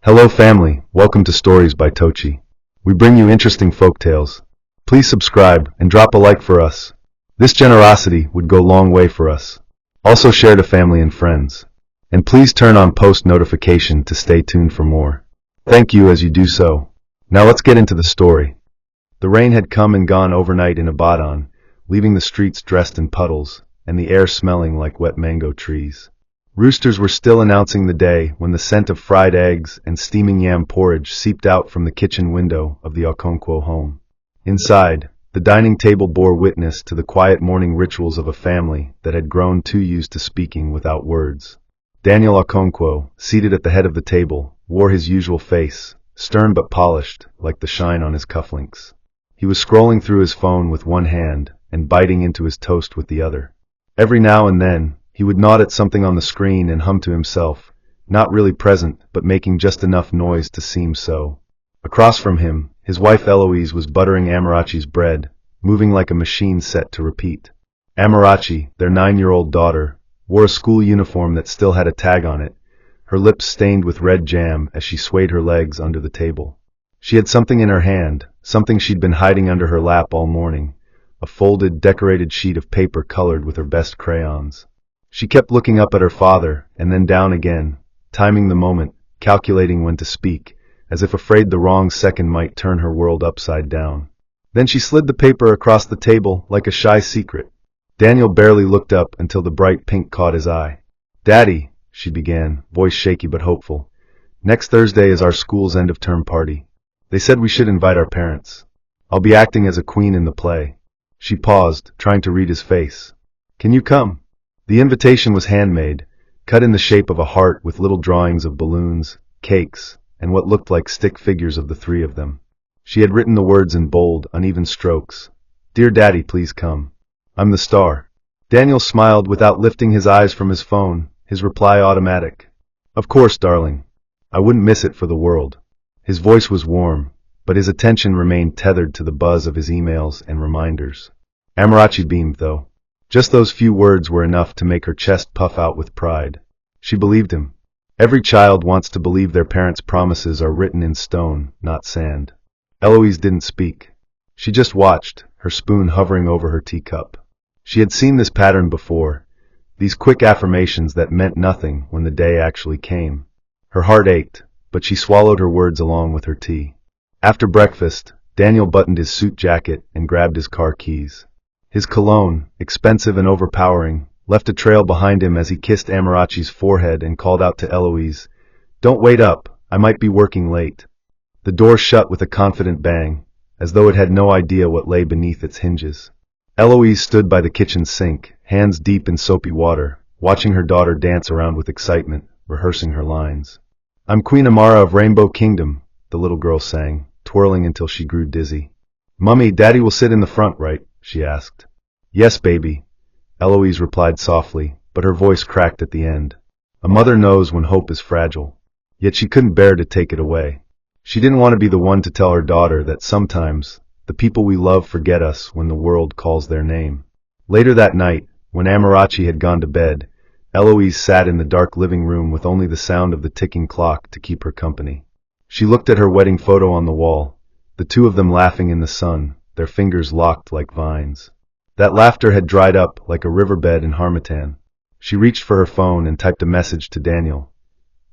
Hello family, welcome to Stories by Tocci. We bring you interesting folk tales. Please subscribe and drop a like for us. This generosity would go a long way for us. Also share to family and friends. And please turn on post notification to stay tuned for more. Thank you as you do so. Now let's get into the story. The rain had come and gone overnight in Abadan, leaving the streets dressed in puddles, and the air smelling like wet mango trees. Roosters were still announcing the day when the scent of fried eggs and steaming yam porridge seeped out from the kitchen window of the Okonkwo home. Inside, the dining table bore witness to the quiet morning rituals of a family that had grown too used to speaking without words. Daniel Okonkwo, seated at the head of the table, wore his usual face, stern but polished, like the shine on his cufflinks. He was scrolling through his phone with one hand and biting into his toast with the other. Every now and then, he would nod at something on the screen and hum to himself, not really present, but making just enough noise to seem so. Across from him, his wife Eloise was buttering Amarachi's bread, moving like a machine set to repeat. Amarachi, their 9-year-old daughter, wore a school uniform that still had a tag on it, her lips stained with red jam as she swayed her legs under the table. She had something in her hand, something she'd been hiding under her lap all morning, a folded, decorated sheet of paper colored with her best crayons. She kept looking up at her father, and then down again, timing the moment, calculating when to speak, as if afraid the wrong second might turn her world upside down. Then she slid the paper across the table like a shy secret. Daniel barely looked up until the bright pink caught his eye. "Daddy," she began, voice shaky but hopeful, "next Thursday is our school's end-of-term party. They said we should invite our parents. I'll be acting as a queen in the play." She paused, trying to read his face. "Can you come?" The invitation was handmade, cut in the shape of a heart with little drawings of balloons, cakes, and what looked like stick figures of the three of them. She had written the words in bold, uneven strokes. "Dear Daddy, please come. I'm the star." Daniel smiled without lifting his eyes from his phone, his reply automatic. "Of course, darling. I wouldn't miss it for the world." His voice was warm, but his attention remained tethered to the buzz of his emails and reminders. Amarachi beamed, though. Just those few words were enough to make her chest puff out with pride. She believed him. Every child wants to believe their parents' promises are written in stone, not sand. Eloise didn't speak. She just watched, her spoon hovering over her teacup. She had seen this pattern before, these quick affirmations that meant nothing when the day actually came. Her heart ached, but she swallowed her words along with her tea. After breakfast, Daniel buttoned his suit jacket and grabbed his car keys. His cologne, expensive and overpowering, left a trail behind him as he kissed Amarachi's forehead and called out to Eloise, "Don't wait up, I might be working late." The door shut with a confident bang, as though it had no idea what lay beneath its hinges. Eloise stood by the kitchen sink, hands deep in soapy water, watching her daughter dance around with excitement, rehearsing her lines. "I'm Queen Amara of Rainbow Kingdom," the little girl sang, twirling until she grew dizzy. "Mummy, Daddy will sit in the front, right?" she asked. "Yes, baby," Eloise replied softly, but her voice cracked at the end. A mother knows when hope is fragile. Yet she couldn't bear to take it away. She didn't want to be the one to tell her daughter that sometimes the people we love forget us when the world calls their name. Later that night, when Amarachi had gone to bed, Eloise sat in the dark living room with only the sound of the ticking clock to keep her company. She looked at her wedding photo on the wall, the two of them laughing in the sun, their fingers locked like vines. That laughter had dried up like a riverbed in Harmattan. She reached for her phone and typed a message to Daniel.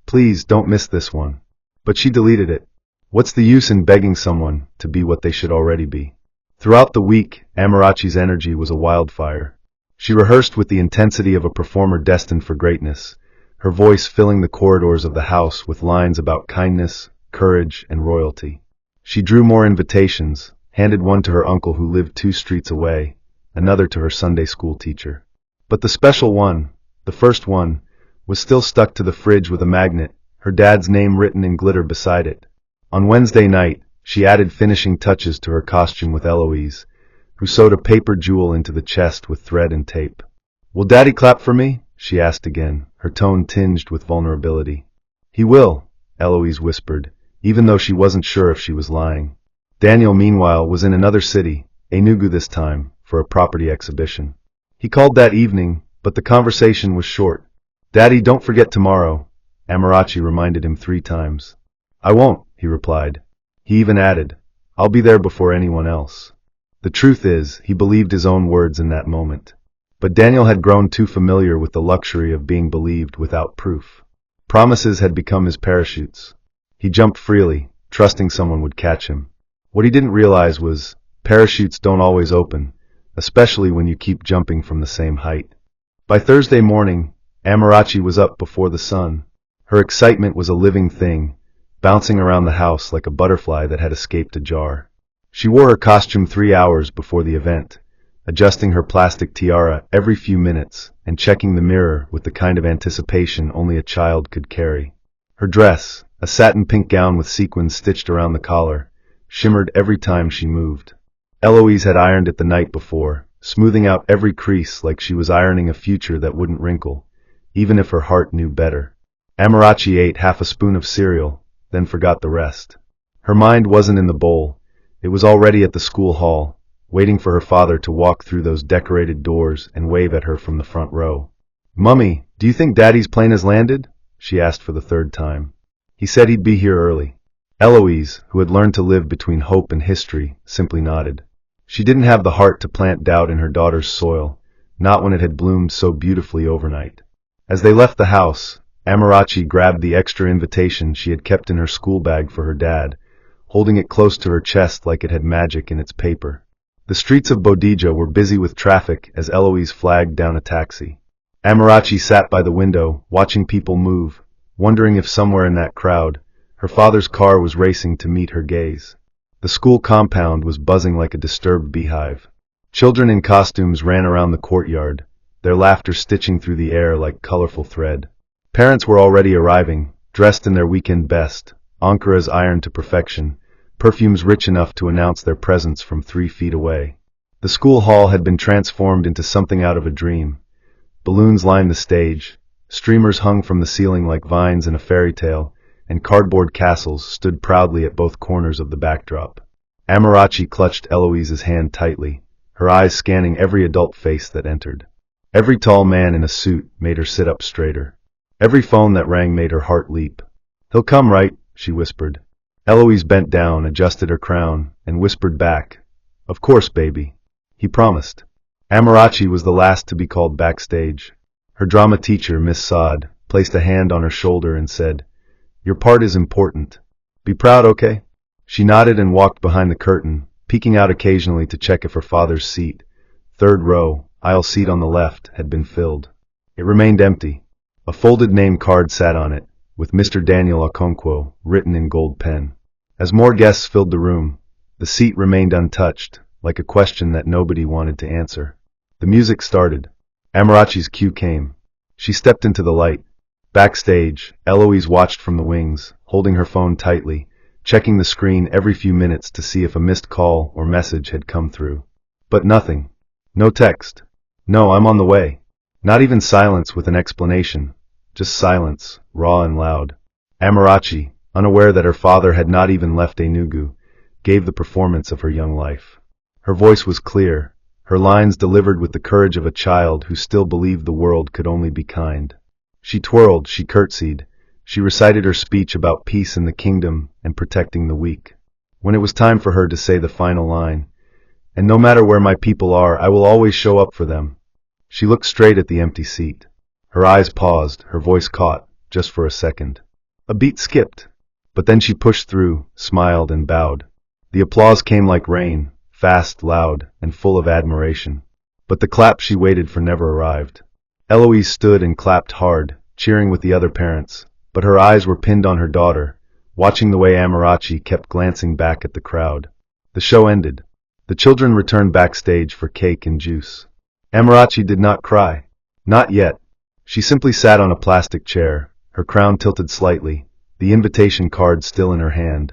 "Please don't miss this one." But she deleted it. What's the use in begging someone to be what they should already be? Throughout the week, Amarachi's energy was a wildfire. She rehearsed with the intensity of a performer destined for greatness, her voice filling the corridors of the house with lines about kindness, courage, and royalty. She drew more invitations, handed one to her uncle who lived 2 streets away, another to her Sunday school teacher. But the special one, the first one, was still stuck to the fridge with a magnet, her dad's name written in glitter beside it. On Wednesday night, she added finishing touches to her costume with Eloise, who sewed a paper jewel into the chest with thread and tape. "Will Daddy clap for me?" she asked again, her tone tinged with vulnerability. "He will," Eloise whispered, even though she wasn't sure if she was lying. Daniel, meanwhile, was in another city, Enugu this time, for a property exhibition. He called that evening, but the conversation was short. "Daddy, don't forget tomorrow," Amarachi reminded him 3 times. I won't, he replied. He even added, I'll be there before anyone else. The truth is, he believed his own words in that moment. But Daniel had grown too familiar with the luxury of being believed without proof. Promises had become his parachutes. He jumped freely, trusting someone would catch him. What he didn't realize was, parachutes don't always open, especially when you keep jumping from the same height. By Thursday morning, Amarachi was up before the sun. Her excitement was a living thing, bouncing around the house like a butterfly that had escaped a jar. She wore her costume 3 hours before the event, adjusting her plastic tiara every few minutes and checking the mirror with the kind of anticipation only a child could carry. Her dress, a satin pink gown with sequins stitched around the collar, shimmered every time she moved. Eloise had ironed it the night before, smoothing out every crease like she was ironing a future that wouldn't wrinkle, even if her heart knew better. Amarachi ate half a spoon of cereal, then forgot the rest. Her mind wasn't in the bowl. It was already at the school hall, waiting for her father to walk through those decorated doors and wave at her from the front row. Mummy, do you think Daddy's plane has landed? She asked for the third time. He said he'd be here early. Eloise, who had learned to live between hope and history, simply nodded. She didn't have the heart to plant doubt in her daughter's soil, not when it had bloomed so beautifully overnight. As they left the house, Amarachi grabbed the extra invitation she had kept in her school bag for her dad, holding it close to her chest like it had magic in its paper. The streets of Bodija were busy with traffic as Eloise flagged down a taxi. Amarachi sat by the window, watching people move, wondering if somewhere in that crowd, her father's car was racing to meet her gaze. The school compound was buzzing like a disturbed beehive. Children in costumes ran around the courtyard, their laughter stitching through the air like colorful thread. Parents were already arriving, dressed in their weekend best, ankaras ironed to perfection, perfumes rich enough to announce their presence from 3 feet away. The school hall had been transformed into something out of a dream. Balloons lined the stage, streamers hung from the ceiling like vines in a fairy tale, and cardboard castles stood proudly at both corners of the backdrop. Amarachi clutched Eloise's hand tightly, her eyes scanning every adult face that entered. Every tall man in a suit made her sit up straighter. Every phone that rang made her heart leap. He'll come, right? She whispered. Eloise bent down, adjusted her crown, and whispered back, Of course, baby. He promised. Amarachi was the last to be called backstage. Her drama teacher, Miss Saad, placed a hand on her shoulder and said, Your part is important. Be proud, okay? She nodded and walked behind the curtain, peeking out occasionally to check if her father's seat, 3rd row, aisle seat on the left, had been filled. It remained empty. A folded name card sat on it, with Mr. Daniel Okonkwo written in gold pen. As more guests filled the room, the seat remained untouched, like a question that nobody wanted to answer. The music started. Amarachi's cue came. She stepped into the light. Backstage, Eloise watched from the wings, holding her phone tightly, checking the screen every few minutes to see if a missed call or message had come through. But nothing. No text. No, I'm on the way. Not even silence with an explanation. Just silence, raw and loud. Amarachi, unaware that her father had not even left Enugu, gave the performance of her young life. Her voice was clear, her lines delivered with the courage of a child who still believed the world could only be kind. She twirled, she curtsied, she recited her speech about peace in the kingdom and protecting the weak. When it was time for her to say the final line, And no matter where my people are, I will always show up for them, she looked straight at the empty seat. Her eyes paused, her voice caught, just for a second. A beat skipped. But then she pushed through, smiled and bowed. The applause came like rain, fast, loud, and full of admiration. But the clap she waited for never arrived. Eloise stood and clapped hard, cheering with the other parents, but her eyes were pinned on her daughter, watching the way Amarachi kept glancing back at the crowd. The show ended. The children returned backstage for cake and juice. Amarachi did not cry. Not yet. She simply sat on a plastic chair, her crown tilted slightly, the invitation card still in her hand,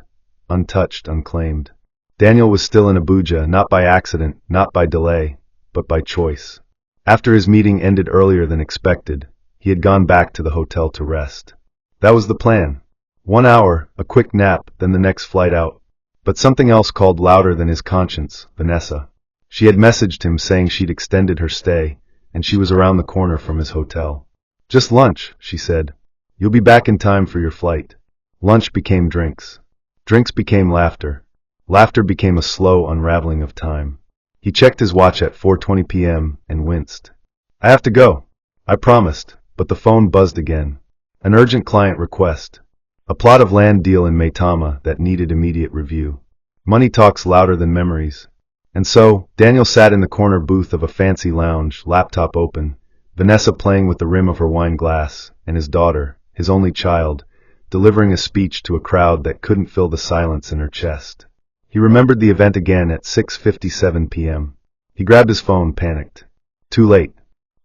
untouched, unclaimed. Daniel was still in Abuja, not by accident, not by delay, but by choice. After his meeting ended earlier than expected, he had gone back to the hotel to rest. That was the plan. 1 hour, a quick nap, then the next flight out. But something else called louder than his conscience, Vanessa. She had messaged him saying she'd extended her stay, and she was around the corner from his hotel. Just lunch, she said. You'll be back in time for your flight. Lunch became drinks. Drinks became laughter. Laughter became a slow unraveling of time. He checked his watch at 4:20 p.m. and winced. I have to go. I promised, but the phone buzzed again. An urgent client request. A plot of land deal in Maitama that needed immediate review. Money talks louder than memories. And so, Daniel sat in the corner booth of a fancy lounge, laptop open, Vanessa playing with the rim of her wine glass, and his daughter, his only child, delivering a speech to a crowd that couldn't fill the silence in her chest. He remembered the event again at 6:57 p.m. He grabbed his phone, panicked. Too late.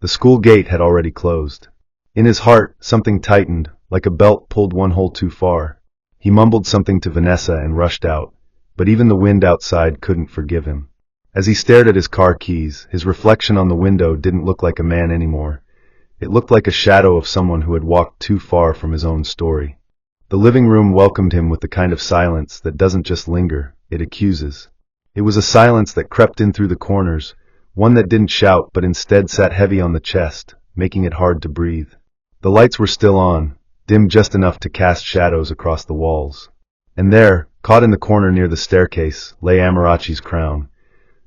The school gate had already closed. In his heart, something tightened, like a belt pulled one hole too far. He mumbled something to Vanessa and rushed out, but even the wind outside couldn't forgive him. As he stared at his car keys, his reflection on the window didn't look like a man anymore. It looked like a shadow of someone who had walked too far from his own story. The living room welcomed him with the kind of silence that doesn't just linger, it accuses. It was a silence that crept in through the corners, one that didn't shout but instead sat heavy on the chest, making it hard to breathe. The lights were still on, dim just enough to cast shadows across the walls. And there, caught in the corner near the staircase, lay Amarachi's crown,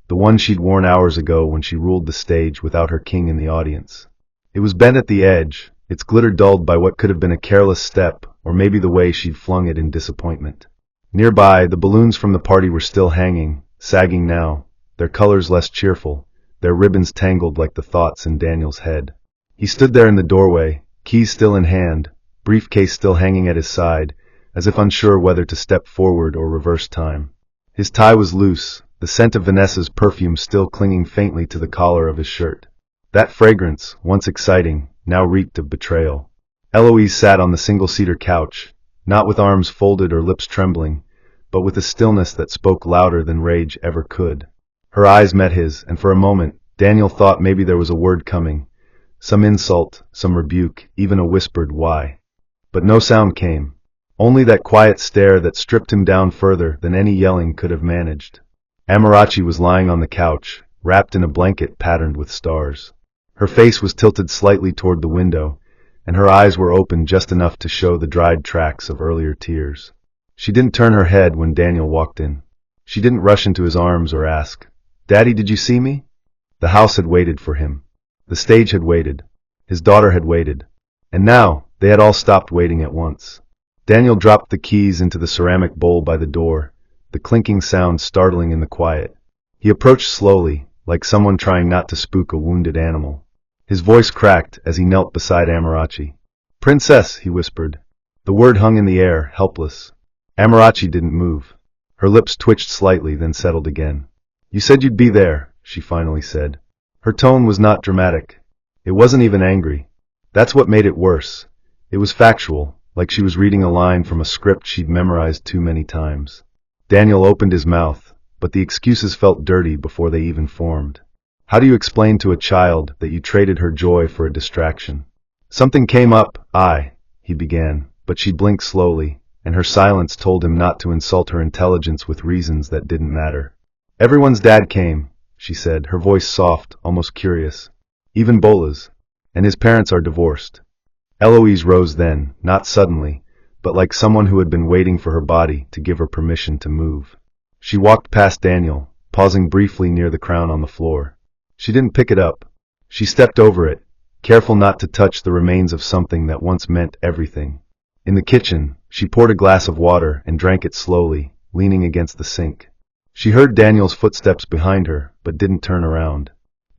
the one she'd worn hours ago when she ruled the stage without her king in the audience. It was bent at the edge, its glitter dulled by what could have been a careless step, or maybe the way she'd flung it in disappointment. Nearby, the balloons from the party were still hanging, sagging now, their colors less cheerful, their ribbons tangled like the thoughts in Daniel's head. He stood there in the doorway, keys still in hand, briefcase still hanging at his side, as if unsure whether to step forward or reverse time. His tie was loose, the scent of Vanessa's perfume still clinging faintly to the collar of his shirt. That fragrance, once exciting, now reeked of betrayal. Eloise sat on the single-seater couch, not with arms folded or lips trembling, but with a stillness that spoke louder than rage ever could. Her eyes met his, and for a moment, Daniel thought maybe there was a word coming, some insult, some rebuke, even a whispered why. But no sound came, only that quiet stare that stripped him down further than any yelling could have managed. Amarachi was lying on the couch, wrapped in a blanket patterned with stars. Her face was tilted slightly toward the window, and her eyes were open just enough to show the dried tracks of earlier tears. She didn't turn her head when Daniel walked in. She didn't rush into his arms or ask, "Daddy, did you see me?" The house had waited for him. The stage had waited. His daughter had waited. And now, they had all stopped waiting at once. Daniel dropped the keys into the ceramic bowl by the door, the clinking sound startling in the quiet. He approached slowly, like someone trying not to spook a wounded animal. His voice cracked as he knelt beside Amarachi. "Princess," he whispered. The word hung in the air, helpless. Amarachi didn't move. Her lips twitched slightly, then settled again. "You said you'd be there," she finally said. Her tone was not dramatic. It wasn't even angry. That's what made it worse. It was factual, like she was reading a line from a script she'd memorized too many times. Daniel opened his mouth, but the excuses felt dirty before they even formed. How do you explain to a child that you traded her joy for a distraction? Something came up, he began, but she blinked slowly, and her silence told him not to insult her intelligence with reasons that didn't matter. "Everyone's dad came," she said, her voice soft, almost curious. "Even Bola's. And his parents are divorced." Eloise rose then, not suddenly, but like someone who had been waiting for her body to give her permission to move. She walked past Daniel, pausing briefly near the crown on the floor. She didn't pick it up. She stepped over it, careful not to touch the remains of something that once meant everything. In the kitchen, she poured a glass of water and drank it slowly, leaning against the sink. She heard Daniel's footsteps behind her, but didn't turn around.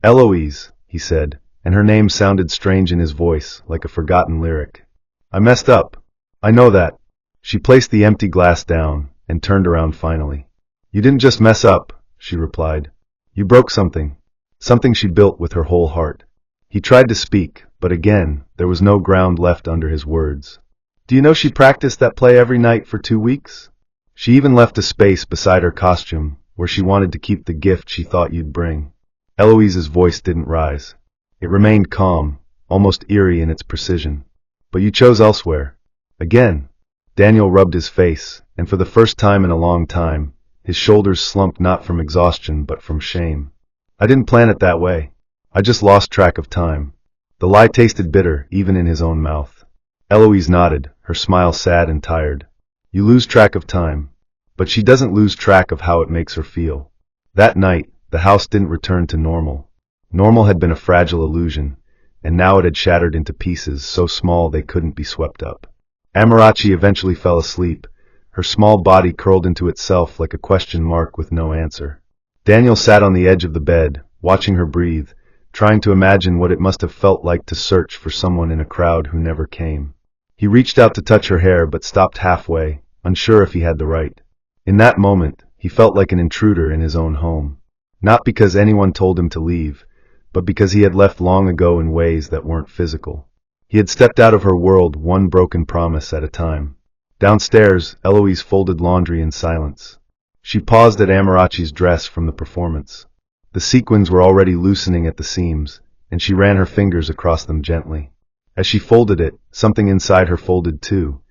"Eloise," he said, and her name sounded strange in his voice, like a forgotten lyric. "I messed up. I know that." She placed the empty glass down, and turned around finally. "You didn't just mess up," she replied. "You broke something. Something she built with her whole heart." He tried to speak, but again, there was no ground left under his words. "Do you know she practiced that play every night for 2 weeks? She even left a space beside her costume, where she wanted to keep the gift she thought you'd bring." Eloise's voice didn't rise. It remained calm, almost eerie in its precision. "But you chose elsewhere." Again. Daniel rubbed his face, and for the first time in a long time, his shoulders slumped not from exhaustion but from shame. "I didn't plan it that way. I just lost track of time." The lie tasted bitter, even in his own mouth. Eloise nodded, her smile sad and tired. You lose track of time. But she doesn't lose track of how it makes her feel. That night, the house didn't return to normal. Normal had been a fragile illusion, and now it had shattered into pieces so small they couldn't be swept up. Amarachi eventually fell asleep, her small body curled into itself like a question mark with no answer. Daniel sat on the edge of the bed, watching her breathe, trying to imagine what it must have felt like to search for someone in a crowd who never came. He reached out to touch her hair but stopped halfway, unsure if he had the right. In that moment, he felt like an intruder in his own home. Not because anyone told him to leave, but because he had left long ago in ways that weren't physical. He had stepped out of her world one broken promise at a time. Downstairs, Eloise folded laundry in silence. She paused at Amarachi's dress from the performance. The sequins were already loosening at the seams, and she ran her fingers across them gently. As she folded it, something inside her folded too.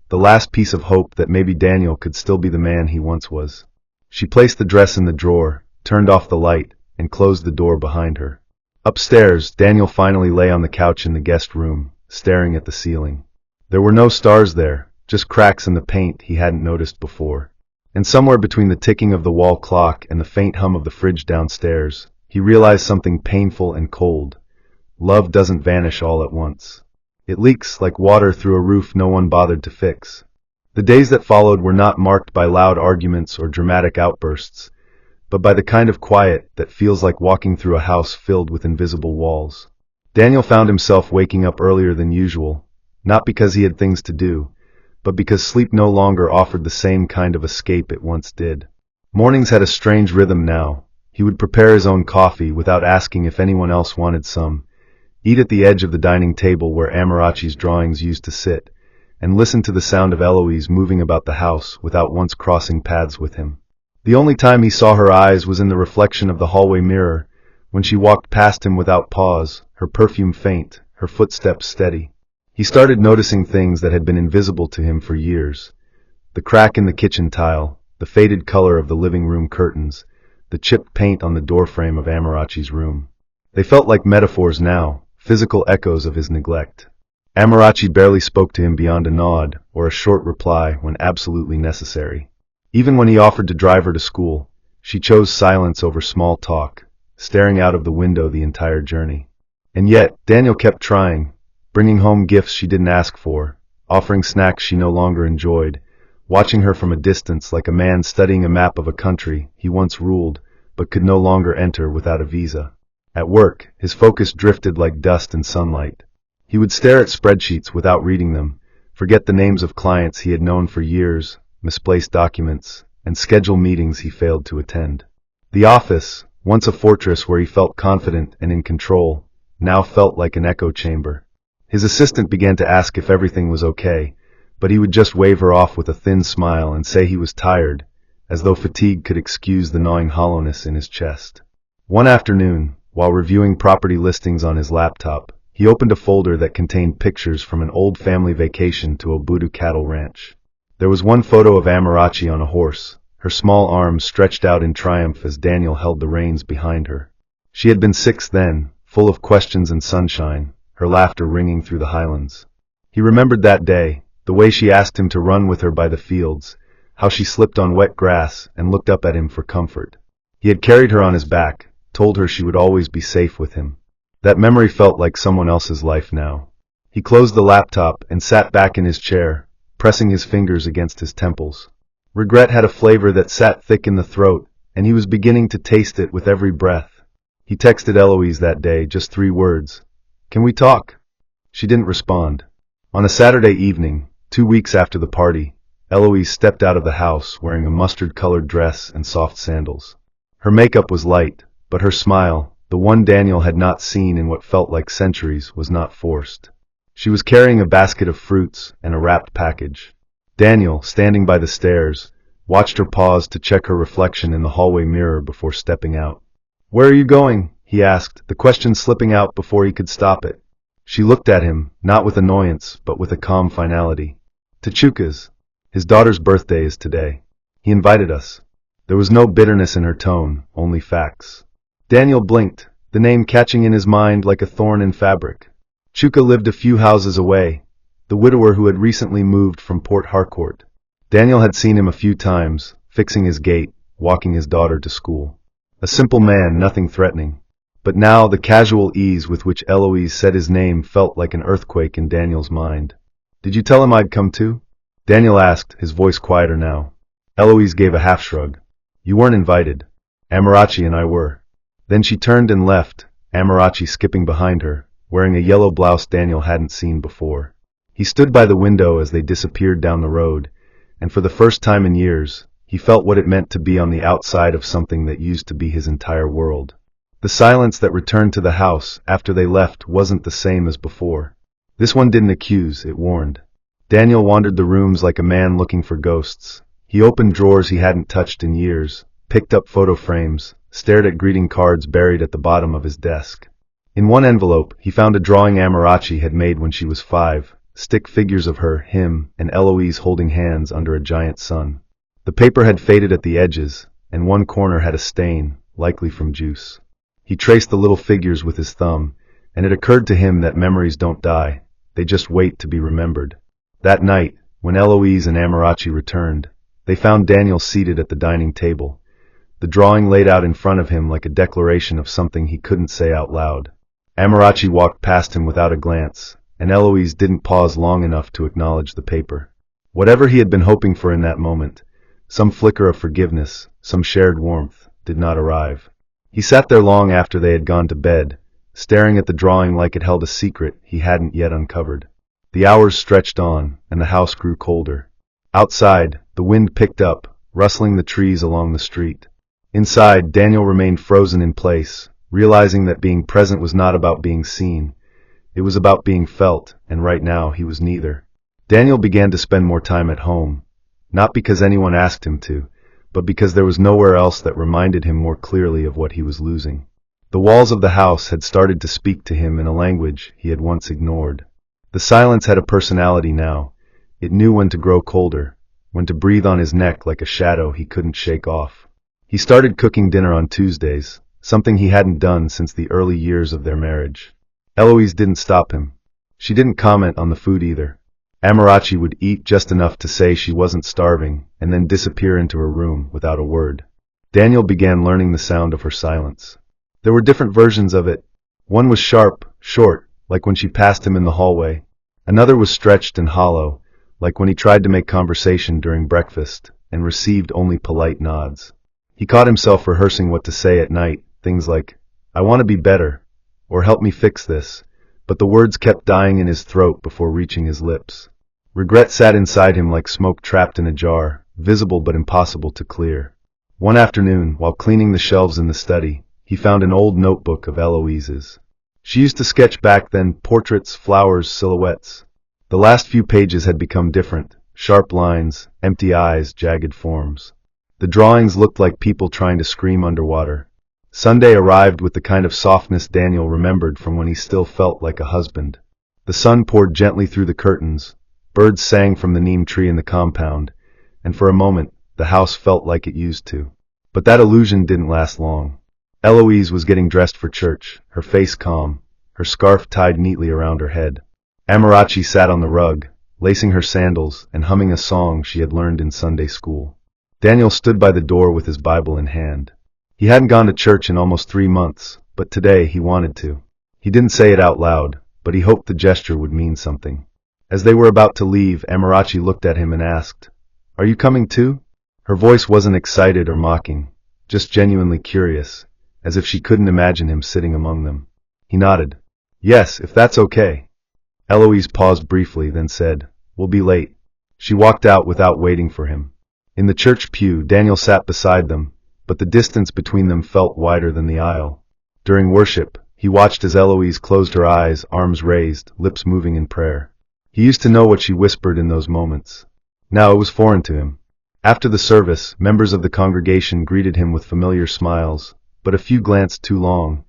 The last piece of hope that maybe Daniel could still be the man he once was. She placed the dress in the drawer, turned off the light, and closed the door behind her. Upstairs, Daniel finally lay on the couch in the guest room, staring at the ceiling. There were no stars there, just cracks in the paint he hadn't noticed before. And somewhere between the ticking of the wall clock and the faint hum of the fridge downstairs, he realized something painful and cold. Love doesn't vanish all at once. It leaks like water through a roof no one bothered to fix. The days that followed were not marked by loud arguments or dramatic outbursts, but by the kind of quiet that feels like walking through a house filled with invisible walls. Daniel found himself waking up earlier than usual, not because he had things to do, but because sleep no longer offered the same kind of escape it once did. Mornings had a strange rhythm now. He would prepare his own coffee without asking if anyone else wanted some, eat at the edge of the dining table where Amarachi's drawings used to sit, and listen to the sound of Eloise moving about the house without once crossing paths with him. The only time he saw her eyes was in the reflection of the hallway mirror, when she walked past him without pause, her perfume faint, her footsteps steady. He started noticing things that had been invisible to him for years. The crack in the kitchen tile, the faded color of the living room curtains, the chipped paint on the doorframe of Amarachi's room. They felt like metaphors now, physical echoes of his neglect. Amarachi barely spoke to him beyond a nod or a short reply when absolutely necessary. Even when he offered to drive her to school, she chose silence over small talk, staring out of the window the entire journey. And yet, Daniel kept trying, bringing home gifts she didn't ask for, offering snacks she no longer enjoyed, watching her from a distance like a man studying a map of a country he once ruled but could no longer enter without a visa. At work, his focus drifted like dust in sunlight. He would stare at spreadsheets without reading them, forget the names of clients he had known for years, misplace documents, and schedule meetings he failed to attend. The office, once a fortress where he felt confident and in control, now felt like an echo chamber. His assistant began to ask if everything was okay, but he would just wave her off with a thin smile and say he was tired, as though fatigue could excuse the gnawing hollowness in his chest. One afternoon, while reviewing property listings on his laptop, he opened a folder that contained pictures from an old family vacation to Obudu cattle ranch. There was one photo of Amarachi on a horse, her small arms stretched out in triumph as Daniel held the reins behind her. She had been 6 then, full of questions and sunshine, her laughter ringing through the highlands. He remembered that day, the way she asked him to run with her by the fields, how she slipped on wet grass and looked up at him for comfort. He had carried her on his back, told her she would always be safe with him. That memory felt like someone else's life now. He closed the laptop and sat back in his chair, pressing his fingers against his temples. Regret had a flavor that sat thick in the throat, and he was beginning to taste it with every breath. He texted Eloise that day, just 3 words. "Can we talk?" She didn't respond. On a Saturday evening, 2 weeks after the party, Eloise stepped out of the house wearing a mustard-colored dress and soft sandals. Her makeup was light, but her smile, the one Daniel had not seen in what felt like centuries, was not forced. She was carrying a basket of fruits and a wrapped package. Daniel, standing by the stairs, watched her pause to check her reflection in the hallway mirror before stepping out. "Where are you going?" he asked, the question slipping out before he could stop it. She looked at him, not with annoyance, but with a calm finality. "To Chuka's. His daughter's birthday is today. He invited us." There was no bitterness in her tone, only facts. Daniel blinked, the name catching in his mind like a thorn in fabric. Chuka lived a few houses away, the widower who had recently moved from Port Harcourt. Daniel had seen him a few times, fixing his gate, walking his daughter to school. A simple man, nothing threatening. But now the casual ease with which Eloise said his name felt like an earthquake in Daniel's mind. "Did you tell him I'd come too?" Daniel asked, his voice quieter now. Eloise gave a half-shrug. "You weren't invited. Amarachi and I were." Then she turned and left, Amarachi skipping behind her, wearing a yellow blouse Daniel hadn't seen before. He stood by the window as they disappeared down the road, and for the first time in years, he felt what it meant to be on the outside of something that used to be his entire world. The silence that returned to the house after they left wasn't the same as before. This one didn't accuse, it warned. Daniel wandered the rooms like a man looking for ghosts. He opened drawers he hadn't touched in years, picked up photo frames, stared at greeting cards buried at the bottom of his desk. In one envelope, he found a drawing Amarachi had made when she was 5, stick figures of her, him, and Eloise holding hands under a giant sun. The paper had faded at the edges, and one corner had a stain, likely from juice. He traced the little figures with his thumb, and it occurred to him that memories don't die, they just wait to be remembered. That night, when Eloise and Amarachi returned, they found Daniel seated at the dining table, the drawing laid out in front of him like a declaration of something he couldn't say out loud. Amarachi walked past him without a glance, and Eloise didn't pause long enough to acknowledge the paper. Whatever he had been hoping for in that moment, some flicker of forgiveness, some shared warmth, did not arrive. He sat there long after they had gone to bed, staring at the drawing like it held a secret he hadn't yet uncovered. The hours stretched on, and the house grew colder. Outside, the wind picked up, rustling the trees along the street. Inside, Daniel remained frozen in place, realizing that being present was not about being seen. It was about being felt, and right now he was neither. Daniel began to spend more time at home, not because anyone asked him to, but because there was nowhere else that reminded him more clearly of what he was losing. The walls of the house had started to speak to him in a language he had once ignored. The silence had a personality now. It knew when to grow colder, when to breathe on his neck like a shadow he couldn't shake off. He started cooking dinner on Tuesdays, something he hadn't done since the early years of their marriage. Eloise didn't stop him. She didn't comment on the food either. Amarachi would eat just enough to say she wasn't starving, and then disappear into her room without a word. Daniel began learning the sound of her silence. There were different versions of it. One was sharp, short, like when she passed him in the hallway. Another was stretched and hollow, like when he tried to make conversation during breakfast, and received only polite nods. He caught himself rehearsing what to say at night, things like, "I want to be better," or "help me fix this," but the words kept dying in his throat before reaching his lips. Regret sat inside him like smoke trapped in a jar, visible but impossible to clear. One afternoon, while cleaning the shelves in the study, he found an old notebook of Eloise's. She used to sketch back then portraits, flowers, silhouettes. The last few pages had become different, sharp lines, empty eyes, jagged forms. The drawings looked like people trying to scream underwater. Sunday arrived with the kind of softness Daniel remembered from when he still felt like a husband. The sun poured gently through the curtains, birds sang from the neem tree in the compound, and for a moment, the house felt like it used to. But that illusion didn't last long. Eloise was getting dressed for church, her face calm, her scarf tied neatly around her head. Amarachi sat on the rug, lacing her sandals and humming a song she had learned in Sunday school. Daniel stood by the door with his Bible in hand. He hadn't gone to church in almost 3 months, but today he wanted to. He didn't say it out loud, but he hoped the gesture would mean something. As they were about to leave, Amarachi looked at him and asked, "Are you coming too?" Her voice wasn't excited or mocking, just genuinely curious, as if she couldn't imagine him sitting among them. He nodded. "Yes, if that's okay." Eloise paused briefly, then said, "We'll be late." She walked out without waiting for him. In the church pew, Daniel sat beside them, but the distance between them felt wider than the aisle. During worship, he watched as Eloise closed her eyes, arms raised, lips moving in prayer. He used to know what she whispered in those moments. Now it was foreign to him. After the service, members of the congregation greeted him with familiar smiles, but a few glanced too long,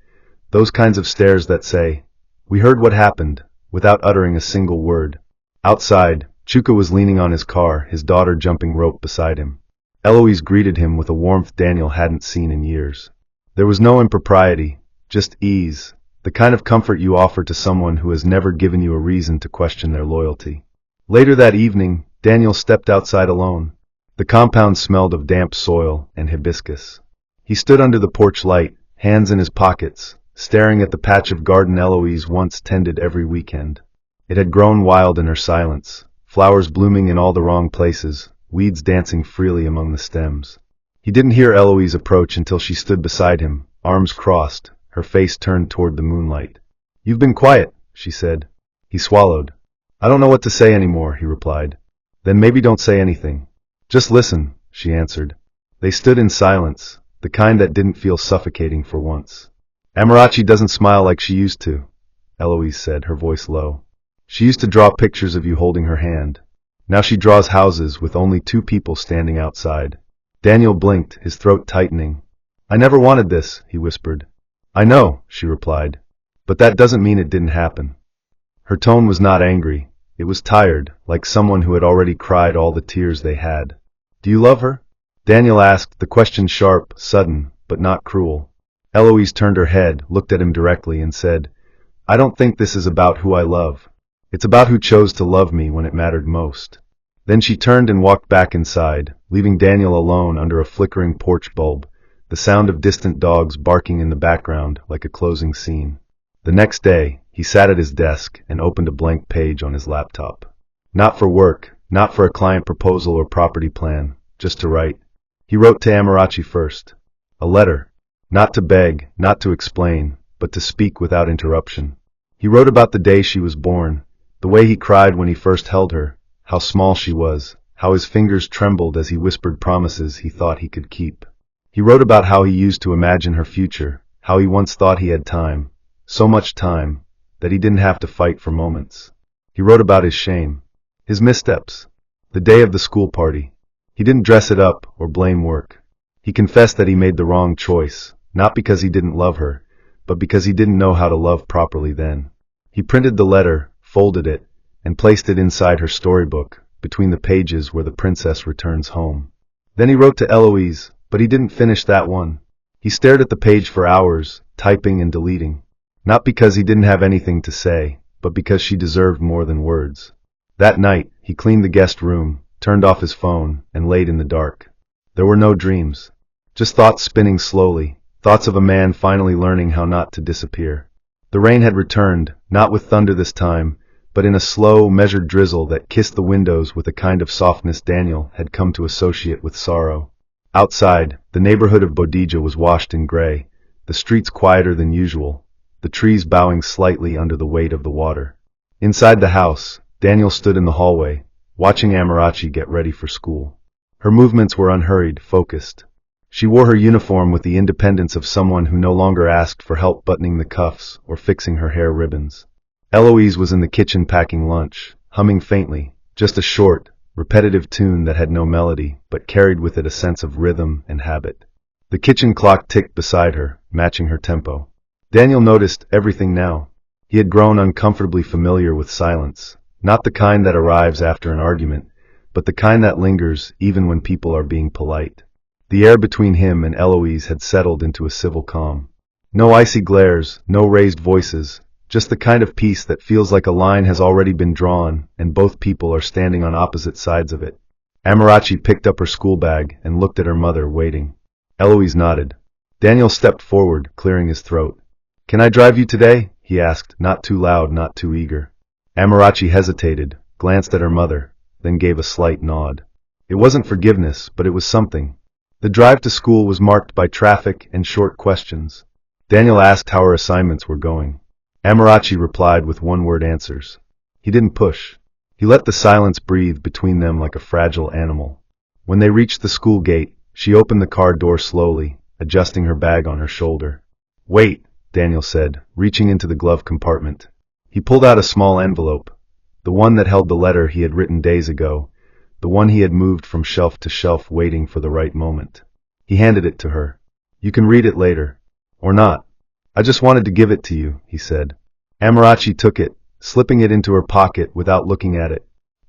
those kinds of stares that say, "We heard what happened," without uttering a single word. Outside, Chuka was leaning on his car, his daughter jumping rope beside him. Eloise greeted him with a warmth Daniel hadn't seen in years. There was no impropriety, just ease, the kind of comfort you offer to someone who has never given you a reason to question their loyalty. Later that evening, Daniel stepped outside alone. The compound smelled of damp soil and hibiscus. He stood under the porch light, hands in his pockets, staring at the patch of garden Eloise once tended every weekend. It had grown wild in her silence, flowers blooming in all the wrong places, weeds dancing freely among the stems. He didn't hear Eloise approach until she stood beside him, arms crossed, her face turned toward the moonlight. "You've been quiet," she said. He swallowed. "I don't know what to say anymore," he replied. "Then maybe don't say anything. Just listen," she answered. They stood in silence, the kind that didn't feel suffocating for once. "Amarachi doesn't smile like she used to," Eloise said, her voice low. "She used to draw pictures of you holding her hand. Now she draws houses with only two people standing outside." Daniel blinked, his throat tightening. "I never wanted this," he whispered. "I know," she replied. "But that doesn't mean it didn't happen." Her tone was not angry. It was tired, like someone who had already cried all the tears they had. "Do you love her?" Daniel asked, the question sharp, sudden, but not cruel. Eloise turned her head, looked at him directly, and said, "I don't think this is about who I love. It's about who chose to love me when it mattered most." Then she turned and walked back inside, leaving Daniel alone under a flickering porch bulb, the sound of distant dogs barking in the background like a closing scene. The next day, he sat at his desk and opened a blank page on his laptop. Not for work, not for a client proposal or property plan, just to write. He wrote to Amarachi first. A letter. Not to beg, not to explain, but to speak without interruption. He wrote about the day she was born, the way he cried when he first held her, how small she was, how his fingers trembled as he whispered promises he thought he could keep. He wrote about how he used to imagine her future, how he once thought he had time, so much time, that he didn't have to fight for moments. He wrote about his shame, his missteps, the day of the school party. He didn't dress it up or blame work. He confessed that he made the wrong choice, not because he didn't love her, but because he didn't know how to love properly then. He printed the letter, folded it, and placed it inside her storybook, between the pages where the princess returns home. Then he wrote to Eloise, but he didn't finish that one. He stared at the page for hours, typing and deleting. Not because he didn't have anything to say, but because she deserved more than words. That night, he cleaned the guest room, turned off his phone, and laid in the dark. There were no dreams. Just thoughts spinning slowly, thoughts of a man finally learning how not to disappear. The rain had returned, not with thunder this time, but in a slow, measured drizzle that kissed the windows with a kind of softness Daniel had come to associate with sorrow. Outside, the neighborhood of Bodija was washed in gray, the streets quieter than usual, the trees bowing slightly under the weight of the water. Inside the house, Daniel stood in the hallway, watching Amarachi get ready for school. Her movements were unhurried, focused. She wore her uniform with the independence of someone who no longer asked for help buttoning the cuffs or fixing her hair ribbons. Eloise was in the kitchen packing lunch, humming faintly, just a short, repetitive tune that had no melody, but carried with it a sense of rhythm and habit. The kitchen clock ticked beside her, matching her tempo. Daniel noticed everything now. He had grown uncomfortably familiar with silence, not the kind that arrives after an argument, but the kind that lingers even when people are being polite. The air between him and Eloise had settled into a civil calm. No icy glares, no raised voices, just the kind of peace that feels like a line has already been drawn and both people are standing on opposite sides of it. Amarachi picked up her school bag and looked at her mother, waiting. Eloise nodded. Daniel stepped forward, clearing his throat. "Can I drive you today?" he asked, not too loud, not too eager. Amarachi hesitated, glanced at her mother, then gave a slight nod. It wasn't forgiveness, but it was something. The drive to school was marked by traffic and short questions. Daniel asked how her assignments were going. Amarachi replied with one-word answers. He didn't push. He let the silence breathe between them like a fragile animal. When they reached the school gate, she opened the car door slowly, adjusting her bag on her shoulder. "Wait," Daniel said, reaching into the glove compartment. He pulled out a small envelope, the one that held the letter he had written days ago, the one he had moved from shelf to shelf waiting for the right moment. He handed it to her. "You can read it later. Or not. I just wanted to give it to you," he said. Amarachi took it, slipping it into her pocket without looking at it.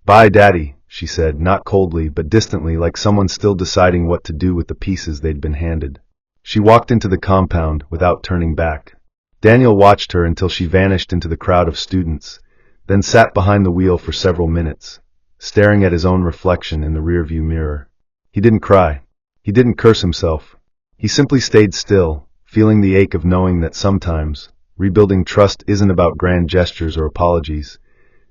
"Bye, Daddy," she said, not coldly but distantly, like someone still deciding what to do with the pieces they'd been handed. She walked into the compound without turning back. Daniel watched her until she vanished into the crowd of students, then sat behind the wheel for several minutes, staring at his own reflection in the rearview mirror. He didn't cry. He didn't curse himself. He simply stayed still, feeling the ache of knowing that sometimes rebuilding trust isn't about grand gestures or apologies.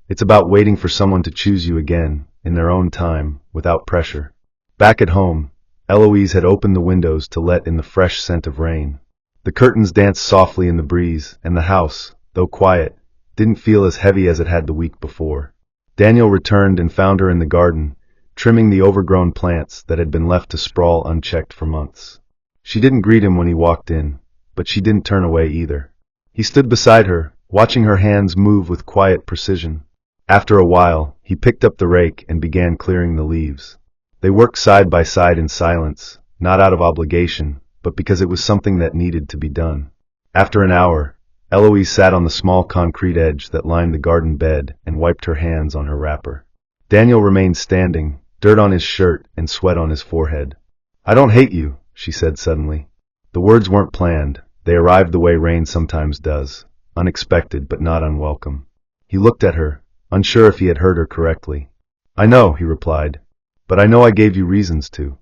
It's about waiting for someone to choose you again, in their own time, without pressure. Back at home, Eloise had opened the windows to let in the fresh scent of rain. The curtains danced softly in the breeze, and the house, though quiet, didn't feel as heavy as it had the week before. Daniel returned and found her in the garden, trimming the overgrown plants that had been left to sprawl unchecked for months. She didn't greet him when he walked in, but she didn't turn away either. He stood beside her, watching her hands move with quiet precision. After a while, he picked up the rake and began clearing the leaves. They worked side by side in silence, not out of obligation, but because it was something that needed to be done. After an hour, Eloise sat on the small concrete edge that lined the garden bed and wiped her hands on her wrapper. Daniel remained standing, dirt on his shirt and sweat on his forehead. "I don't hate you," she said suddenly. The words weren't planned. They arrived the way rain sometimes does, unexpected but not unwelcome. He looked at her, unsure if he had heard her correctly. "I know," he replied, "but I know I gave you reasons to."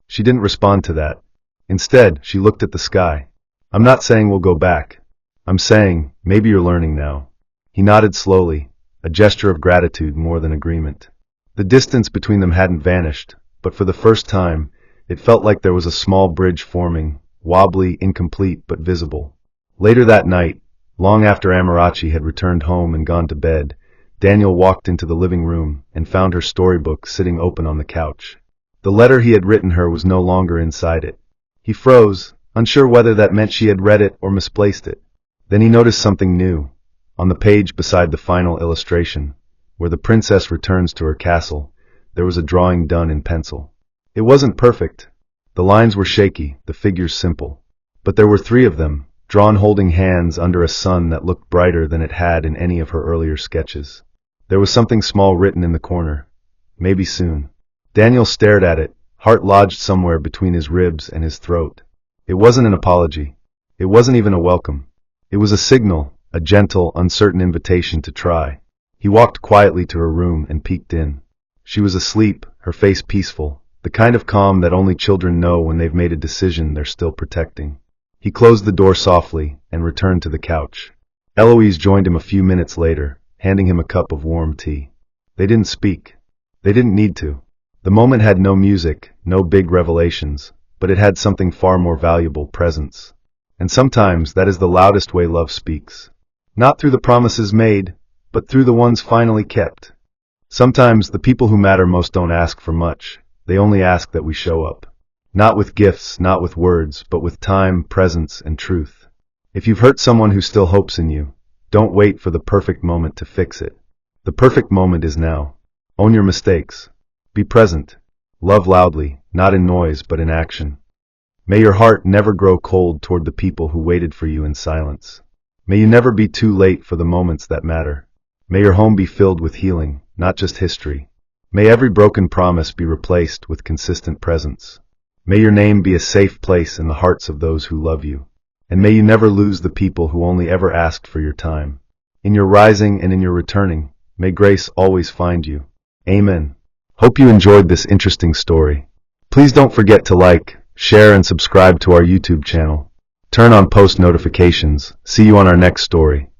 She didn't respond to that. Instead, she looked at the sky. "I'm not saying we'll go back. I'm saying, maybe you're learning now." He nodded slowly, a gesture of gratitude more than agreement. The distance between them hadn't vanished, but for the first time, it felt like there was a small bridge forming, wobbly, incomplete, but visible. Later that night, long after Amarachi had returned home and gone to bed, Daniel walked into the living room and found her storybook sitting open on the couch. The letter he had written her was no longer inside it. He froze, unsure whether that meant she had read it or misplaced it. Then he noticed something new. On the page beside the final illustration, where the princess returns to her castle, there was a drawing done in pencil. It wasn't perfect. The lines were shaky, the figures simple. But there were 3 of them, drawn holding hands under a sun that looked brighter than it had in any of her earlier sketches. There was something small written in the corner. "Maybe soon." Daniel stared at it, heart lodged somewhere between his ribs and his throat. It wasn't an apology. It wasn't even a welcome. It was a signal, a gentle, uncertain invitation to try. He walked quietly to her room and peeked in. She was asleep, her face peaceful, the kind of calm that only children know when they've made a decision they're still protecting. He closed the door softly and returned to the couch. Eloise joined him a few minutes later, handing him a cup of warm tea. They didn't speak. They didn't need to. The moment had no music, no big revelations, but it had something far more valuable: presence. And sometimes that is the loudest way love speaks. Not through the promises made, but through the ones finally kept. Sometimes the people who matter most don't ask for much. They only ask that we show up. Not with gifts, not with words, but with time, presence, and truth. If you've hurt someone who still hopes in you, don't wait for the perfect moment to fix it. The perfect moment is now. Own your mistakes. Be present. Love loudly, not in noise but in action. May your heart never grow cold toward the people who waited for you in silence. May you never be too late for the moments that matter. May your home be filled with healing, not just history. May every broken promise be replaced with consistent presence. May your name be a safe place in the hearts of those who love you. And may you never lose the people who only ever asked for your time. In your rising and in your returning, may grace always find you. Amen. Hope you enjoyed this interesting story. Please don't forget to like, share, and subscribe to our YouTube channel. Turn on post notifications. See you on our next story.